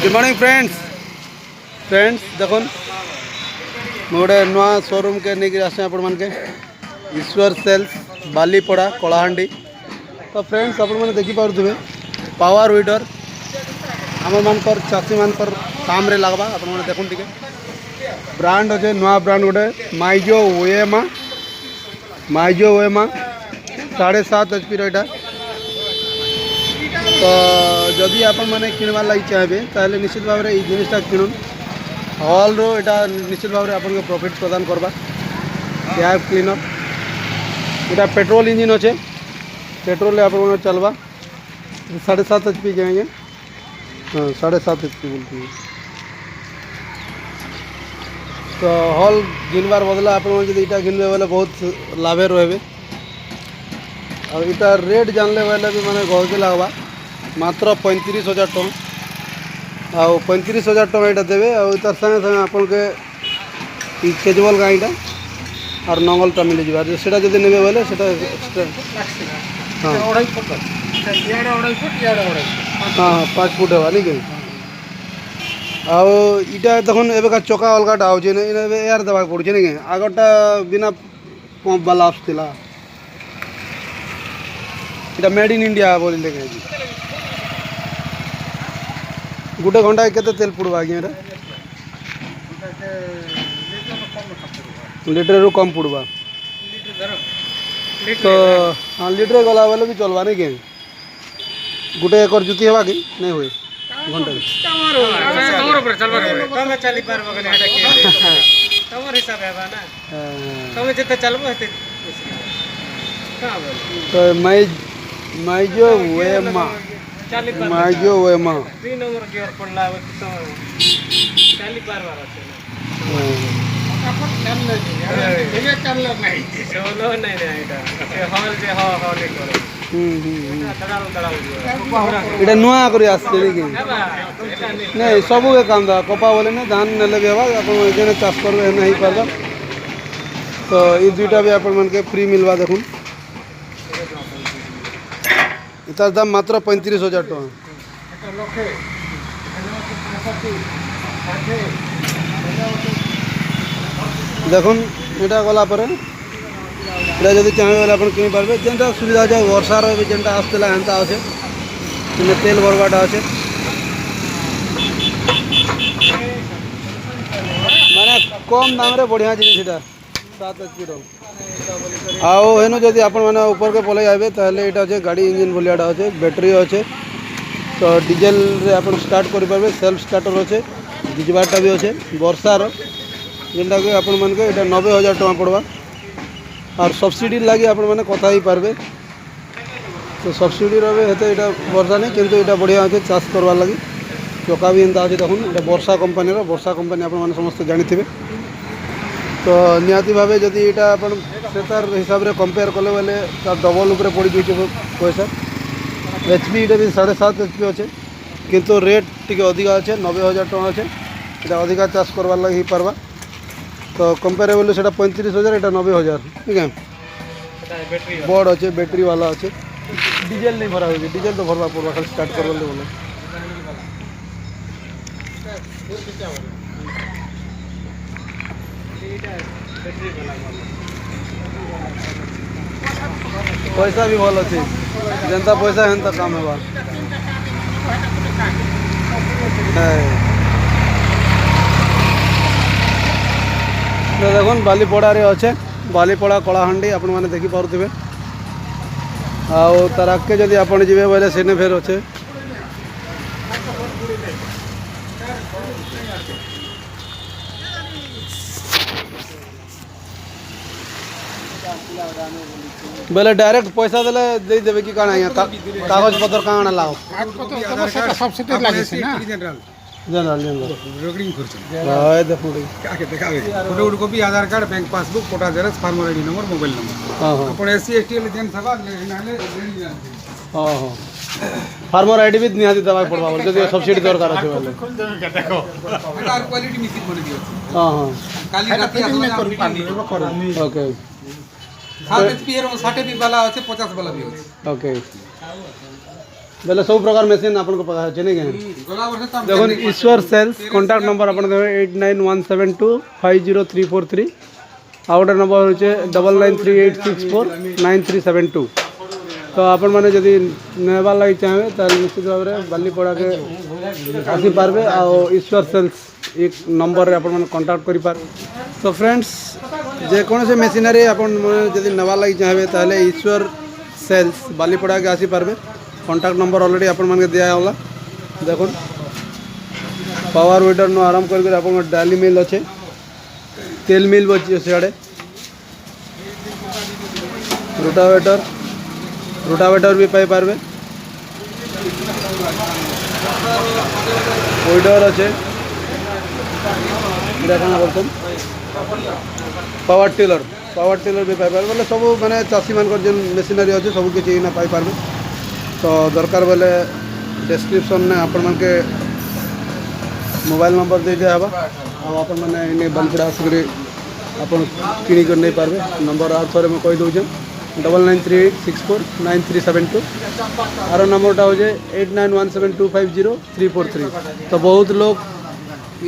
Good morning friends देखो गोटे नुआ शोरूम के नहीं आसे आपण मान के ईश्वर सेल्स बालीपड़ा कलाहांडी। तो फ्रेंड्स आपण मैंने देखिपे पावर वीडर आम मानकर चाषी मानकर काम रे लगवा आपण मैंने देखुन टिके ब्रांड अच्छे नुआ ब्रांड गोटे माइजो ओएमा 7.5 HP रहा। तो जदि आपण मैंने किणवार लगी चाहिए ताहले निश्चित भाव में जिनटा किणुन हॉल रो एटा निश्चित भाव में आपन प्रॉफिट प्रदान करवा। एयर क्लीनर एटा पेट्रोल इंजिन अच्छे पेट्रोल आप चलवा 7.5 HP जाएंगे। हाँ 7.5 HP बोलती है। तो हॉल घिनबार बदला आप इटा घिनबे बोले बहुत लाभे रहे। और इटा रेट जानले बोले भी मैंने गहके लगवा मात्र 35,000 टଙ୍କା आ 35,000 टଙ୍କା यहाँ देवे और संगे संगे आपन के कैजुअल गाईटा और नंगलटा मिल जाए से जब ने बोले हाँ हाँ 5 फुट है नहीं कि आईटा देखो एवं चका अलगाटा हो एयर देवा पड़े नहीं आगटा बिना पंप वाला आसला इटा मेड इन इंडिया बोली देखे गोटे घंटा केते तेल पड़वा आज्ञा लिटर रु कम पड़वा तो हाँ लिटर गला बेले भी चलवा नहीं कि गोटे एकर जुती हवा कि नहीं हुए घंटा तो माइजो ओएमा 3 नंबर गियर पड़ला तो 40 बार आछे ये चलल नहीं सोलो नहीं रे एटा से हॉल जे ह नहीं करे एटा नुआ करी आस्ते कि नहीं सबू के काम दा कपा बोले ना धान नेले भी हवा अपन जेने चाष करबे नहीं पारबा। तो ये दुईटा भी अपन मन के फ्री मिलवा देखुन इतार दाम मात्र 35,000 टଙ୍କା। देखुन यहाँ गला जब चाहिए बोले आप किनी पारे जेनटा सुविधा अच्छे वर्षार भी जेनटा आसला एंता अच्छे तेल भरवाटा अच्छे माने कम दाम रे बढ़िया जिनिस 7 HP आओ हेनु जदि आपण माने ऊपर के पलै आबे ताहले एटा अच्छे गाड़ी इंजिन भलियाटा अच्छे बैटरी अच्छे। तो डीजेल रे आपण स्टार्ट करि पारबे सेल्फ स्टार्टर अच्छे डिजबारटा भी अच्छे वर्षार जेनटा कि आपण मन के एटा 90,000 टଙ୍କା पड़वा और सब्सिडी लगी आपण माने कथा ही पारबे। तो सब्सिडी रे हेते एटा वर्षा नहीं किंतु एटा बढ़िया अच्छे चाष करवार लगी चका भी एंता अच्छे देखुन एटा वर्षा कंपनी आपण माने समस्त जानिथिबे। तो निहाती भावे जदि यहाँ आप हिसाब से कंपेयर कले बोले डबल उपरे पड़ जाए पैसा HP ये भी 7.5 HP अच्छे किंतु रेट टी अधिका अच्छे 90,000 टଙ୍କା अच्छे यहाँ अधिका चाष करवार लगी पार्बा। तो कंपेरेबल से 35,000 यहाँ 90,000 ठीक है बड़ अच्छे बैटरी वाला अच्छे डीजेल नहीं भरा हुई डीजेल तो भरवा पड़वा खाली स्टार्ट कर बोले पैसा भी भल अच्छे जनता पैसा हेन्ता काम है। तो देखो बालीपड़ा रे अच्छे बालीपड़ा कलाहांडी आपण मैंने देखी पारे आउ तार आगे जदि आप जी बोले सेने फेर अच्छे बोले डायरेक्ट पैसा देले दे देबे कि काना कागज पत्र काना लाओ सबसिडी लागे छै ना जनरल रेकर्डिंग खर्च हाय देखो आके देखावे photocopy Aadhaar card bank passbook photo xerox farmer ID number mobile number हां हां अपन एससी एसटी ले देन सभा नाले हां हां फार्मर आईडी भी निहाती दवा पड़वा बोल जदि सब्सिडी दरकार আছে बोले देखो एटा क्वालिटी मिसिंग बन गयो हां हां काली राती आसला ओके 7 HP रो 60 भी वाला আছে 50 वाला भी আছে ओके। बोले सब प्रकार मशीन आपन को पता है नहीं क्या गला वर्ष तो देखो ईश्वर सेल्स कॉन्टैक्ट नंबर अपन देवे 8917250343 आ गोटे नंबर होचे 9938649372 तो आपण मैंने जदि नेबार लगी चाहे तो निश्चित भाव में बालीपड़ा के आसी पार्बे आ ईश्वर सेल्स एक नंबर रे आपण मैंने कॉन्टैक्ट करि पार तो फ्रेंड्स जेकोसी मेसिनरी आपण जदि नेबार लगी चाहे ताहले ईश्वर सेल्स बालीपड़ा के आसी पार्बे कॉन्टैक्ट नंबर ऑलरेडी आपण मानके दिया होला देखो पावर वीडर नो आराम कर आपण डाली मिल अच्छे तेल मिल अच्छे सियाड़े रोटावेटर भी पाई पार्बे वीडर अच्छे देखना बोलते पावर टिलर भी पाई पार्बे बोले सब माने चाषी मान जेन मेसिनरी अच्छे सब किसी ना पाई पार्बे तो दरकार बोले डिस्क्रिप्शन में आपण मन के मोबाइल नंबर दे दिया हवा आपण मैंने इन्हें बालीपड़ा आसिक आपन किनिक नहीं पार्बे नंबर आ थोड़े मैं कही दूचे 9938649372 आर नंबरटा हो 8917250343 तो बहुत लोग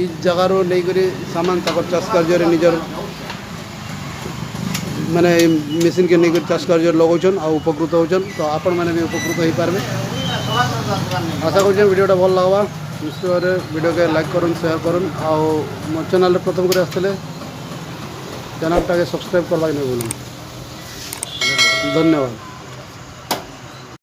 इस जगार नहीं सामान तक चाष कार्य निजर माने मेसीन के नहीं चाष कार्य लगाउछन आ उपकृत होचन तो आपण मैंने भी उपकृत हो पारबे आशा कर वीडियोटा भल लगवा निश्चित भाव वीडियो के लाइक करन शेयर करन आ मो चैनल प्रथम कर आसले चैनलटा के सब्सक्राइब करवा नहीं भूलन धन्यवाद।